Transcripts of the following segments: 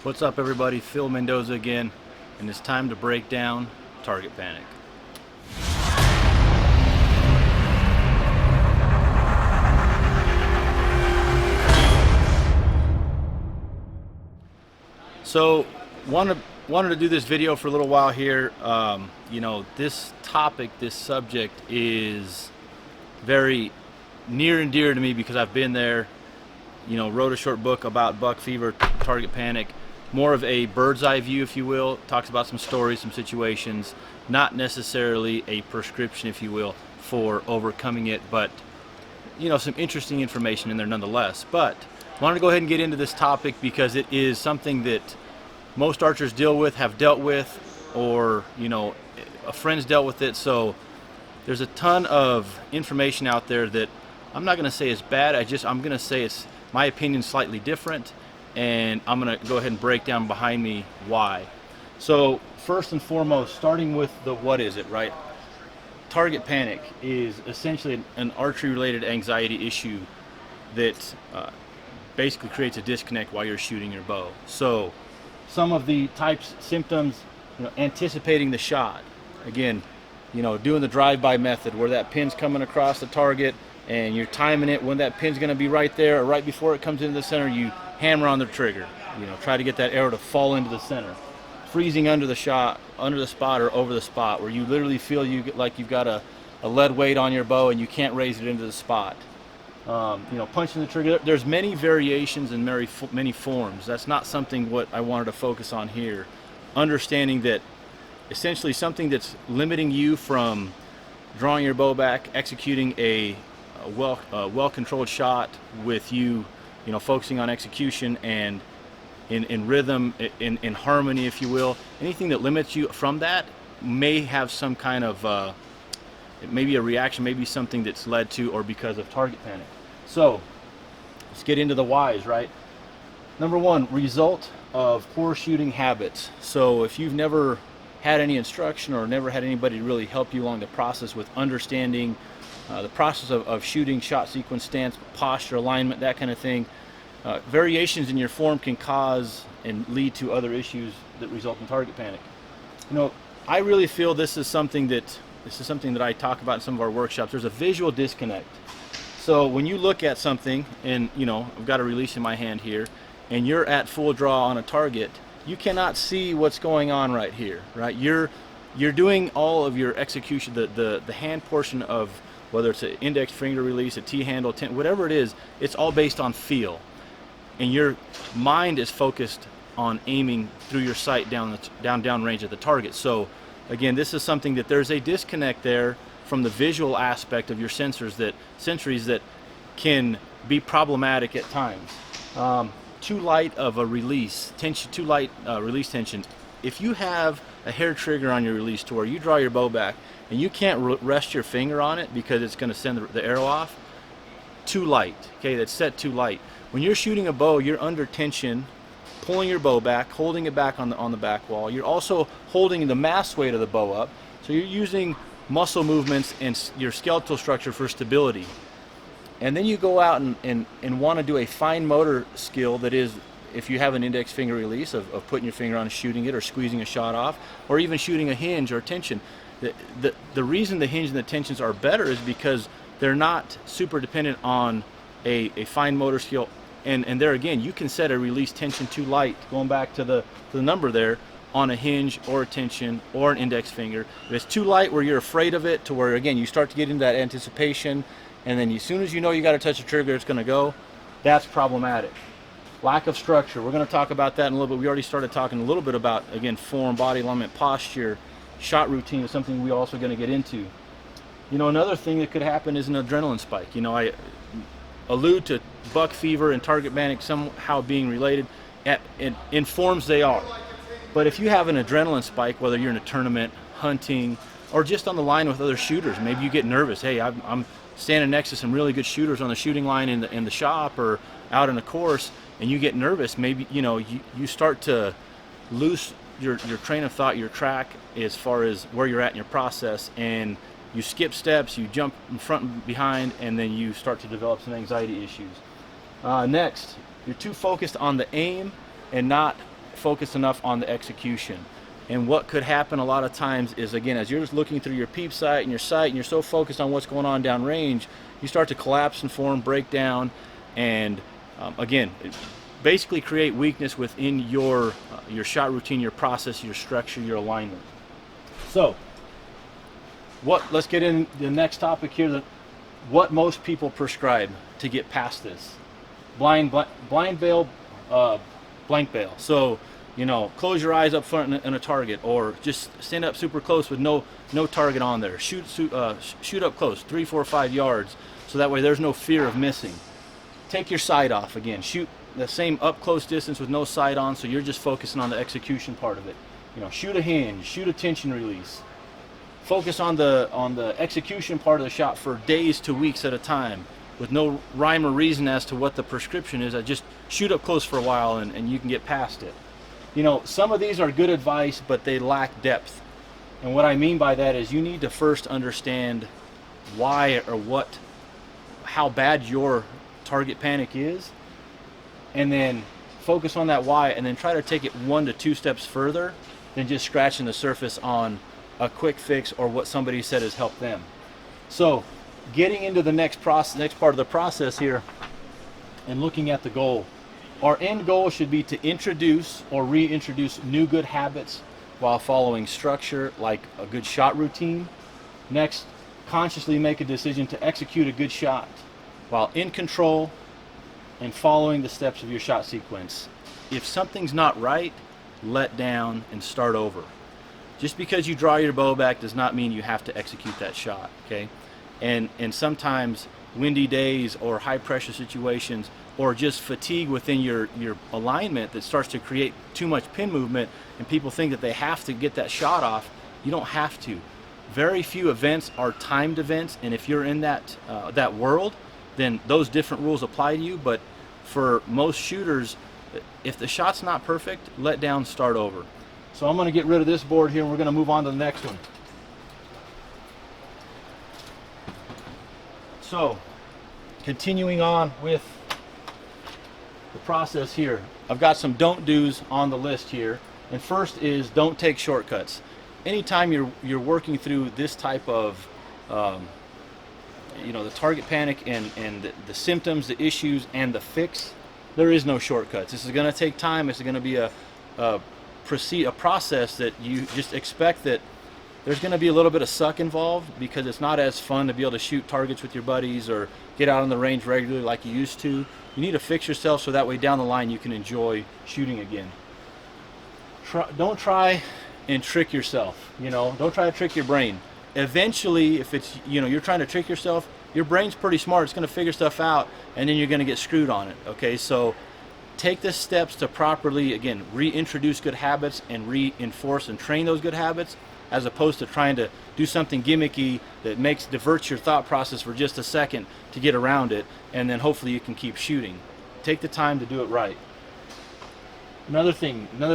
What's up, everybody? Phil Mendoza again, and it's time to break down target panic. So wanted to do this video for a little while here. This topic, this subject is very near and dear to me because I've been there. Wrote a short book about buck fever, target panic, more of a bird's eye view, if you will. Talks about some stories, some situations, not necessarily a prescription, if you will, for overcoming it, but some interesting information in there nonetheless. But I want to go ahead and get into this topic because it is something that most archers deal with, have dealt with, or a friend's dealt with it. So there's a ton of information out there that I'm not going to say is bad. I'm going to say it's my opinion slightly different, and I'm going to go ahead and break down behind me why. So first and foremost, starting with the what is it, right? Target panic is essentially an archery related anxiety issue that basically creates a disconnect while you're shooting your bow. So some of the symptoms, anticipating the shot, again, doing the drive-by method where that pin's coming across the target and you're timing it when that pin's going to be right there or right before it comes into the center. You hammer on the trigger, try to get that arrow to fall into the center. Freezing under the shot, under the spot or over the spot, where you literally feel like you've got a lead weight on your bow and you can't raise it into the spot. Punching the trigger. There's many variations and many forms. That's not what I wanted to focus on here. Understanding that essentially something that's limiting you from drawing your bow back, executing a well-controlled shot with you focusing on execution and in rhythm, in harmony, if you will. Anything that limits you from that may have some kind of it may be a reaction, maybe something that's led to or because of target panic. So let's get into the whys, right? Number one, result of poor shooting habits. So if you've never had any instruction or never had anybody really help you along the process with understanding the process of shooting, shot sequence, stance, posture, alignment, that kind of thing, variations in your form can cause and lead to other issues that result in target panic. I really feel this is something that I talk about in some of our workshops. There's a visual disconnect. So when you look at something and I've got a release in my hand here and you're at full draw on a target, you cannot see what's going on right here, right? You're doing all of your execution, the hand portion of whether it's an index finger release, a T-handle, whatever it is, it's all based on feel. And your mind is focused on aiming through your sight down range of the target. So again, this is something that there's a disconnect there from the visual aspect of your sensories that can be problematic at times. Too light of a release tension, too light release tension. If you have a hair trigger on your release to where you draw your bow back and you can't rest your finger on it because it's going to send the arrow off, too light. Okay, that's set too light. When you're shooting a bow, you're under tension, pulling your bow back, holding it back on the back wall. You're also holding the mass weight of the bow up, so you're using muscle movements and your skeletal structure for stability. And then you go out and want to do a fine motor skill that is, if you have an index finger release of putting your finger on and shooting it or squeezing a shot off or even shooting a hinge or tension. The reason the hinge and the tensions are better is because they're not super dependent on a fine motor skill. And there again, you can set a release tension too light, going back to the number there, on a hinge or a tension or an index finger. If it's too light where you're afraid of it, to where again you start to get into that anticipation, and then as soon as you know you got to touch the trigger, it's going to go, that's problematic. Lack of structure. We're going to talk about that in a little bit. We already started talking a little bit about, again, form, body alignment, posture, shot routine is something we're also going to get into. Another thing that could happen is an adrenaline spike. I allude to buck fever and target panic somehow being related. In forms they are. But if you have an adrenaline spike, whether you're in a tournament, hunting, or just on the line with other shooters, maybe you get nervous. Hey, I'm standing next to some really good shooters on the shooting line in the shop or out in a course, and you get nervous. Maybe you start to lose your train of thought, your track as far as where you're at in your process, and you skip steps, you jump in front and behind, and then you start to develop some anxiety issues. Next, you're too focused on the aim and not focused enough on the execution. And what could happen a lot of times is, again, as you're just looking through your peep sight and your sight and you're so focused on what's going on downrange, you start to collapse and form, break down, and again, basically create weakness within your shot routine, your process, your structure, your alignment. So let's get in the next topic here, what most people prescribe to get past this. Blind bail, blank bail. So, close your eyes up front in a target, or just stand up super close with no target on there. Shoot up close, 3, 4, 5 yards, so that way there's no fear of missing. Take your sight off again. Shoot the same up close distance with no sight on, so you're just focusing on the execution part of it. Shoot a hinge, shoot a tension release. Focus on the execution part of the shot for days to weeks at a time, with no rhyme or reason as to what the prescription is. I just shoot up close for a while and you can get past it. Some of these are good advice, but they lack depth. And what I mean by that is you need to first understand why or how bad your target panic is, and then focus on that why, and then try to take it 1 to 2 steps further than just scratching the surface on a quick fix or what somebody said has helped them. So getting into the next part of the process here and looking at the goal. Our end goal should be to introduce or reintroduce new good habits while following structure, like a good shot routine. Next, consciously make a decision to execute a good shot while in control and following the steps of your shot sequence. If something's not right, let down and start over. Just because you draw your bow back does not mean you have to execute that shot, okay? And sometimes windy days or high pressure situations, or just fatigue within your alignment that starts to create too much pin movement, and people think that they have to get that shot off. You don't have to. Very few events are timed events, and if you're in that world, then those different rules apply to you. But for most shooters, if the shot's not perfect, let down, start over. So I'm going to get rid of this board here and we're going to move on to the next one. So continuing on with the process here, I've got some don't do's on the list here. And first is, don't take shortcuts. Anytime you're working through this type of the target panic and the symptoms, the issues, and the fix, there is no shortcuts. This is going to take time. It's going to be a process that you just expect that there's going to be a little bit of suck involved, because it's not as fun to be able to shoot targets with your buddies or get out on the range regularly like you used to. You need to fix yourself so that way down the line you can enjoy shooting again. Don't try and trick yourself. Don't try to trick your brain. Eventually, if it's you're trying to trick yourself, your brain's pretty smart. It's going to figure stuff out, and then you're going to get screwed on it. Okay, so take the steps to properly, again, reintroduce good habits and reinforce and train those good habits, as opposed to trying to do something gimmicky that diverts your thought process for just a second to get around it, and then hopefully you can keep shooting. Take the time to do it right. Another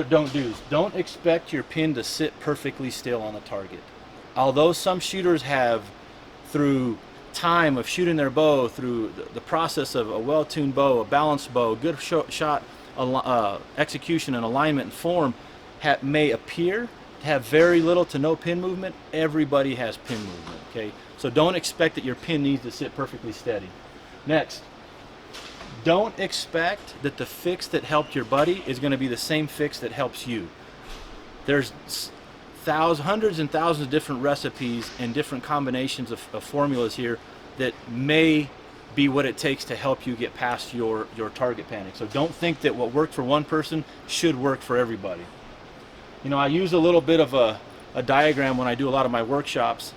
don't do is, don't expect your pin to sit perfectly still on the target. Although some shooters have, through time of shooting their bow, through the process of a well-tuned bow, a balanced bow, good shot execution and alignment and form, may appear to have very little to no pin movement, everybody has pin movement, okay? So don't expect that your pin needs to sit perfectly steady. Next, don't expect that the fix that helped your buddy is going to be the same fix that helps you. There's hundreds and thousands of different recipes and different combinations of formulas here that may be what it takes to help you get past your target panic. So don't think that what worked for one person should work for everybody. I use a little bit of a diagram when I do a lot of my workshops,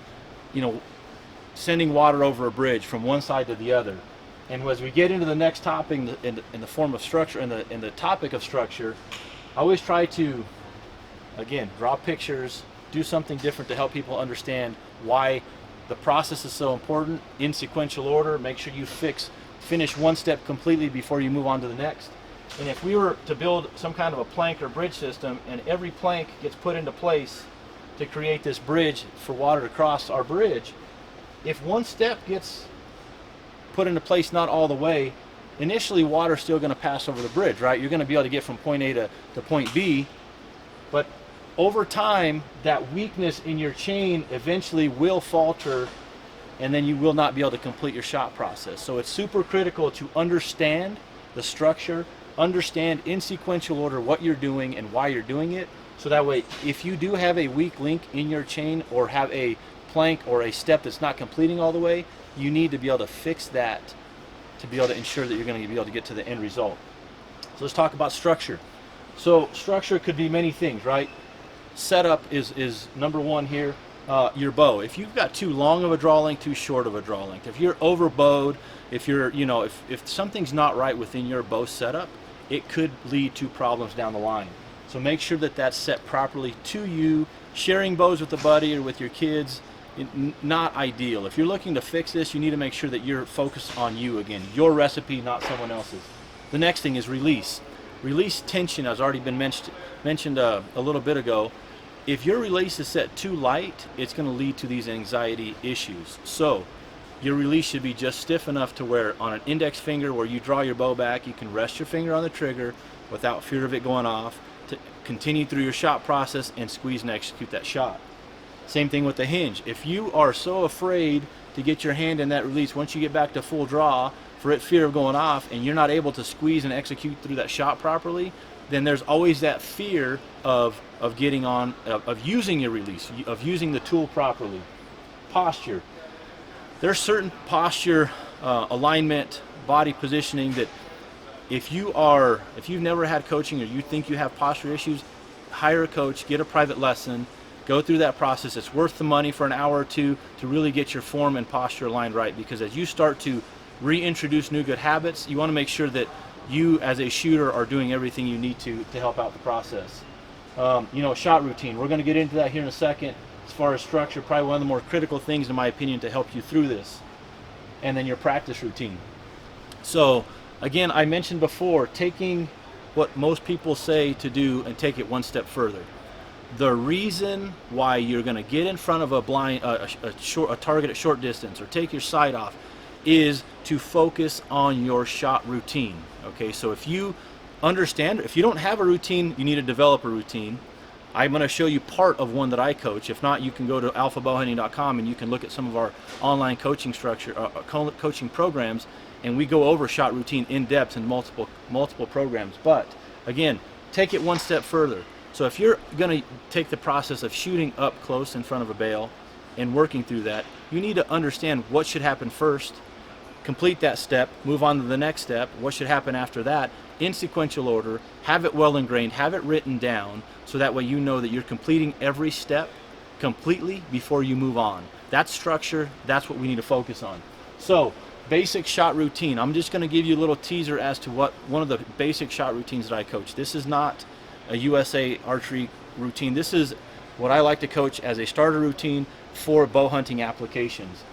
sending water over a bridge from one side to the other. And as we get into the next topic in the form of structure, in the topic of structure, I always try to, again, draw pictures, do something different to help people understand why the process is so important, in sequential order. Make sure you finish one step completely before you move on to the next. And if we were to build some kind of a plank or bridge system, and every plank gets put into place to create this bridge for water to cross our bridge, if one step gets put into place not all the way, initially water's still going to pass over the bridge, right? You're going to be able to get from point A to point B, but over time, that weakness in your chain eventually will falter, and then you will not be able to complete your shot process. So it's super critical to understand the structure, understand in sequential order what you're doing and why you're doing it, so that way if you do have a weak link in your chain or have a plank or a step that's not completing all the way, you need to be able to fix that to be able to ensure that you're going to be able to get to the end result. So let's talk about structure. So structure could be many things, right? Setup is number one here. Your bow. If you've got too long of a draw length, too short of a draw length, if you're over bowed, if you're, if something's not right within your bow setup, it could lead to problems down the line. So make sure that that's set properly to you. Sharing bows with a buddy or with your kids, not ideal. If you're looking to fix this, you need to make sure that you're focused on you again, your recipe, not someone else's. The next thing is release. Release tension has already been mentioned a little bit ago. If your release is set too light, it's going to lead to these anxiety issues. So your release should be just stiff enough to where on an index finger where you draw your bow back, you can rest your finger on the trigger without fear of it going off, to continue through your shot process and squeeze and execute that shot. Same thing with the hinge. If you are so afraid to get your hand in that release, once you get back to full draw, for it fear of going off, and you're not able to squeeze and execute through that shot properly, then there's always that fear of getting on, of using your release, of using the tool properly. Posture. There's certain posture, alignment, body positioning that if you've never had coaching or you think you have posture issues, hire a coach, get a private lesson, go through that process. It's worth the money for an hour or two to really get your form and posture aligned right, because as you start to reintroduce new good habits, you want to make sure that you as a shooter are doing everything you need to help out the process. Shot routine. We're going to get into that here in a second. As far as structure, probably one of the more critical things in my opinion to help you through this. And then your practice routine. So again, I mentioned before, taking what most people say to do and take it one step further. The reason why you're going to get in front of a target at short distance or take your sight off is to focus on your shot routine. Okay, so if you understand, if you don't have a routine, you need to develop a routine. I'm going to show you part of one that I coach. If not, you can go to alphabowhunting.com and you can look at some of our online coaching coaching programs, and we go over shot routine in depth in multiple programs. But again, take it one step further. So if you're going to take the process of shooting up close in front of a bale and working through that, you need to understand what should happen first, complete that step, move on to the next step, what should happen after that, in sequential order, have it well ingrained, have it written down, so that way you know that you're completing every step completely before you move on. That's structure, that's what we need to focus on. So, basic shot routine. I'm just going to give you a little teaser as to what one of the basic shot routines that I coach. This is not a USA archery routine. This is what I like to coach as a starter routine for bow hunting applications.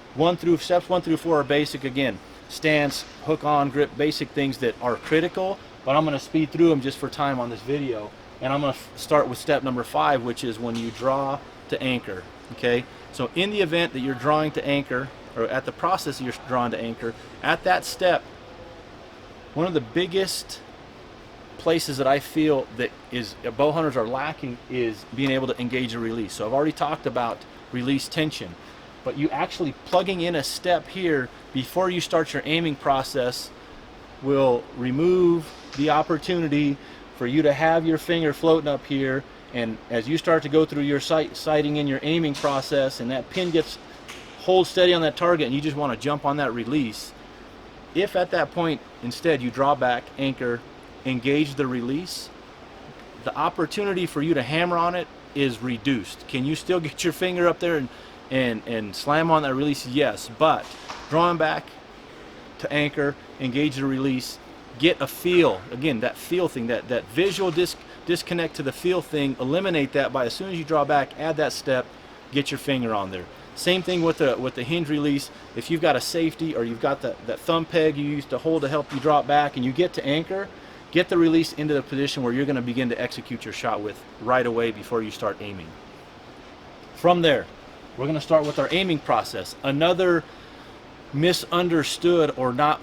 Steps 1 through 4 are basic. Again, stance, hook on, grip, basic things that are critical, but I'm going to speed through them just for time on this video. And I'm going to start with step number 5, which is when you draw to anchor. Okay, so in the event that you're drawing to anchor, or at the process you're drawing to anchor, at that step, one of the biggest places that I feel that bow hunters are lacking is being able to engage a release. So I've already talked about release tension, but you actually plugging in a step here before you start your aiming process will remove the opportunity for you to have your finger floating up here, and as you start to go through your sighting in your aiming process and that pin hold steady on that target and you just want to jump on that release, if at that point instead you draw back, anchor, engage the release, the opportunity for you to hammer on it is reduced. Can you still get your finger up there and slam on that release? Yes, but drawing back to anchor, engage the release, get a feel. Again, that feel thing, that visual disconnect to the feel thing, eliminate that by as soon as you draw back, add that step, get your finger on there. Same thing with the hinge release. If you've got a safety or you've got that thumb peg you use to hold to help you drop back and you get to anchor, get the release into the position where you're going to begin to execute your shot with right away before you start aiming. From there, we're going to start with our aiming process. Another misunderstood or not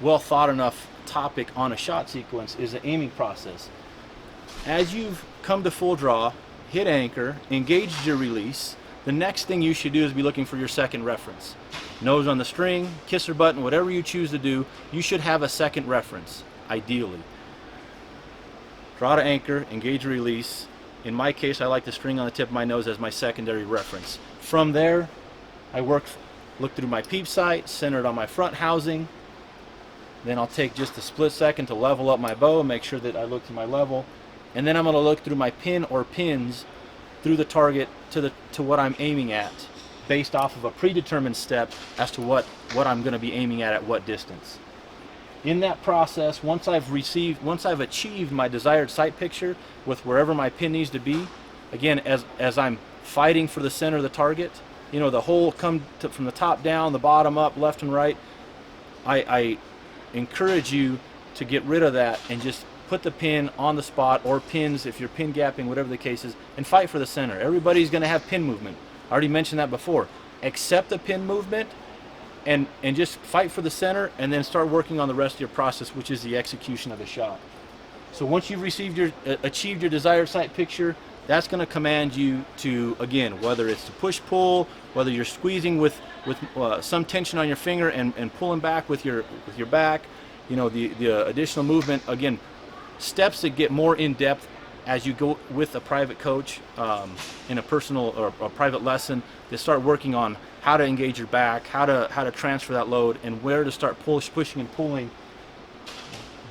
well thought enough topic on a shot sequence is the aiming process. As you've come to full draw, hit anchor, engaged your release, the next thing you should do is be looking for your second reference. Nose on the string, kisser button, whatever you choose to do, you should have a second reference, ideally. Draw to anchor, engage your release. In my case, I like the string on the tip of my nose as my secondary reference. From there, I look through my peep sight, centered on my front housing. Then I'll take just a split second to level up my bow, make sure that I look to my level. And then I'm going to look through my pin or pins through the target to what I'm aiming at, based off of a predetermined step as to what I'm going to be aiming at what distance. In that process, once I've achieved my desired sight picture with wherever my pin needs to be, again, as I'm fighting for the center of the target, you know, the hole from the top down, the bottom up, left and right, I encourage you to get rid of that and just put the pin on the spot, or pins if you're pin gapping, whatever the case is, and fight for the center. Everybody's going to have pin movement. I already mentioned that before. Accept the pin movement and just fight for the center, and then start working on the rest of your process, which is the execution of the shot. So once you've achieved your desired sight picture, that's going to command you to, again, whether it's to push pull, whether you're squeezing with some tension on your finger and pulling back with your back, you know, the additional movement, again, steps that get more in depth as you go with a private coach in a personal or a private lesson. They start working on how to engage your back, how to transfer that load, and where to start pushing and pulling.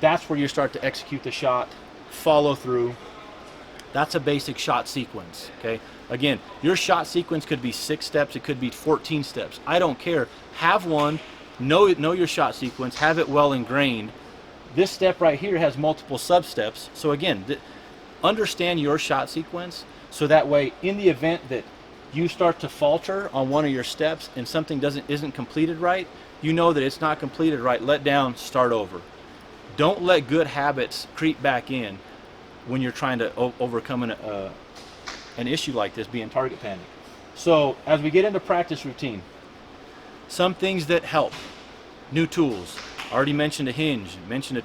That's where you start to execute the shot, follow through. That's a basic shot sequence, okay? Again, your shot sequence could be 6 steps, it could be 14 steps. I don't care. Have one, know your shot sequence, have it well ingrained. This step right here has multiple sub-steps. So again, understand your shot sequence, so that way in the event that you start to falter on one of your steps and something isn't completed right, you know that it's not completed right, let down, start over. Don't let good habits creep back in when you're trying to overcome an issue like this, being target panic. So as we get into practice routine, some things that help: new tools. I already mentioned a hinge, mentioned a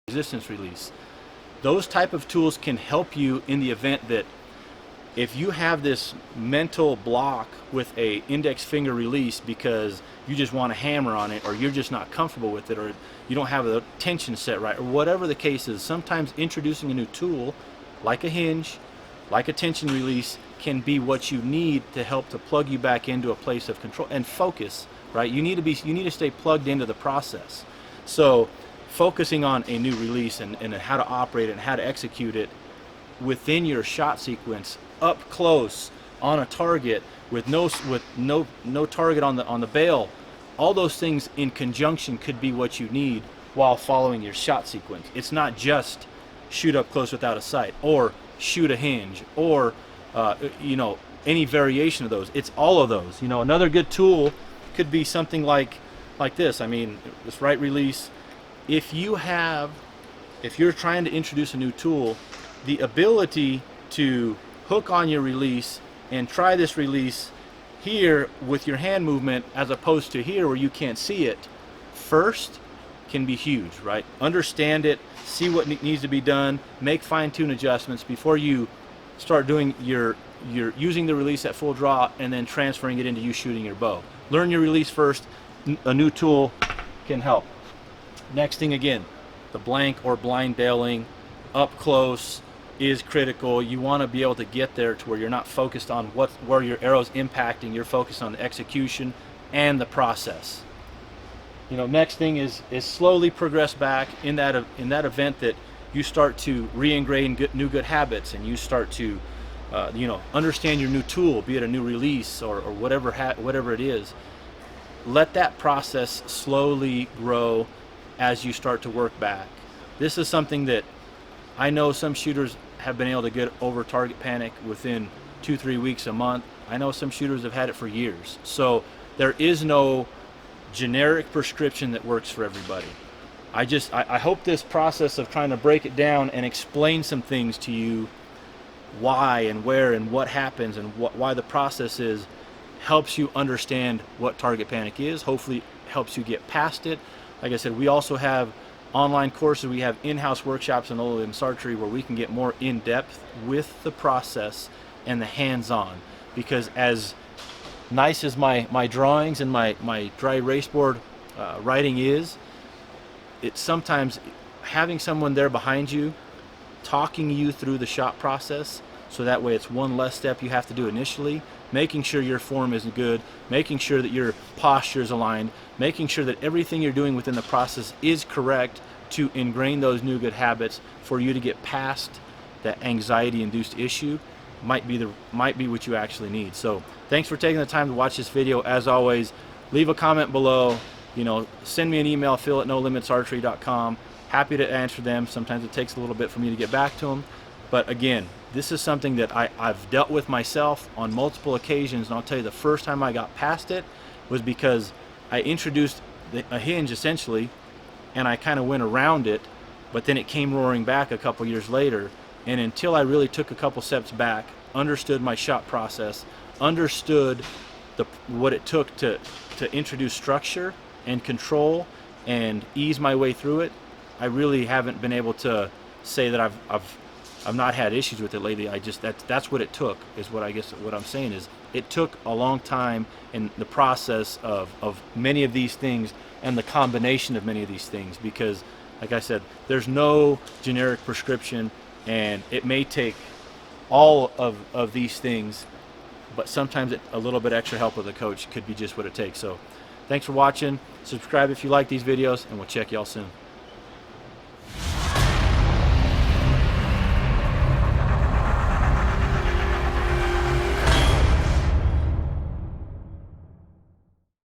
resistance release. Those type of tools can help you in the event that if you have this mental block with a index finger release because you just want to hammer on it, or you're just not comfortable with it, or you don't have the tension set right, or whatever the case is, sometimes introducing a new tool like a hinge, like a tension release, can be what you need to help to plug you back into a place of control and focus, right? You need to stay plugged into the process. So focusing on a new release and how to operate it and how to execute it within your shot sequence, up close on a target with no target on the bail, all those things in conjunction could be what you need while following your shot sequence. It's not just shoot up close without a sight, or shoot a hinge, or you know, any variation of those. It's all of those. You know, another good tool could be something like this. I mean, this right release. If you're trying to introduce a new tool, the ability to hook on your release and try this release here with your hand movement as opposed to here where you can't see it first can be huge, right? Understand it, see what needs to be done, make fine-tune adjustments before you start doing your using the release at full draw and then transferring it into you shooting your bow. Learn your release first. A new tool can help. Next thing, again, the blank or blind bailing up close is critical. You want to be able to get there to where you're not focused on where your arrow's impacting. You're focused on the execution and the process. You know, next thing is slowly progress back in that event that you start to re-ingrain new good habits, and you start to you know, understand your new tool, be it a new release or whatever it is. Let that process slowly grow as you start to work back. This is something that I know some shooters have been able to get over target panic within 2-3 weeks, a month. I know some shooters have had it for years. So there is no generic prescription that works for everybody. I hope this process of trying to break it down and explain some things to you, why and where and what happens and why the process is, helps you understand what target panic is. Hopefully helps you get past it. Like I said, we also have online courses, we have in-house workshops in Old Limbs Archery where we can get more in-depth with the process and the hands-on. Because as nice as my drawings and my dry erase board writing is, it's sometimes having someone there behind you talking you through the shot process, so that way it's one less step you have to do initially, making sure your form is good, making sure that your posture is aligned, making sure that everything you're doing within the process is correct to ingrain those new good habits for you to get past that anxiety-induced issue might be what you actually need. So thanks for taking the time to watch this video. As always, leave a comment below, send me an email, phil@nolimitsarchery.com. Happy to answer them. Sometimes it takes a little bit for me to get back to them. But again, this is something that I've dealt with myself on multiple occasions. And I'll tell you, the first time I got past it was because I introduced a hinge essentially, and I kind of went around it, but then it came roaring back a couple years later. And until I really took a couple steps back, understood my shot process, understood what it took to introduce structure and control and ease my way through it, I really haven't been able to say that I've not had issues with it lately. That's what it took, is what I guess what I'm saying is it took a long time in the process of many of these things and the combination of many of these things, because like I said, there's no generic prescription, and it may take all of these things, but sometimes a little bit extra help with a coach could be just what it takes. So thanks for watching. Subscribe if you like these videos, and we'll check y'all soon.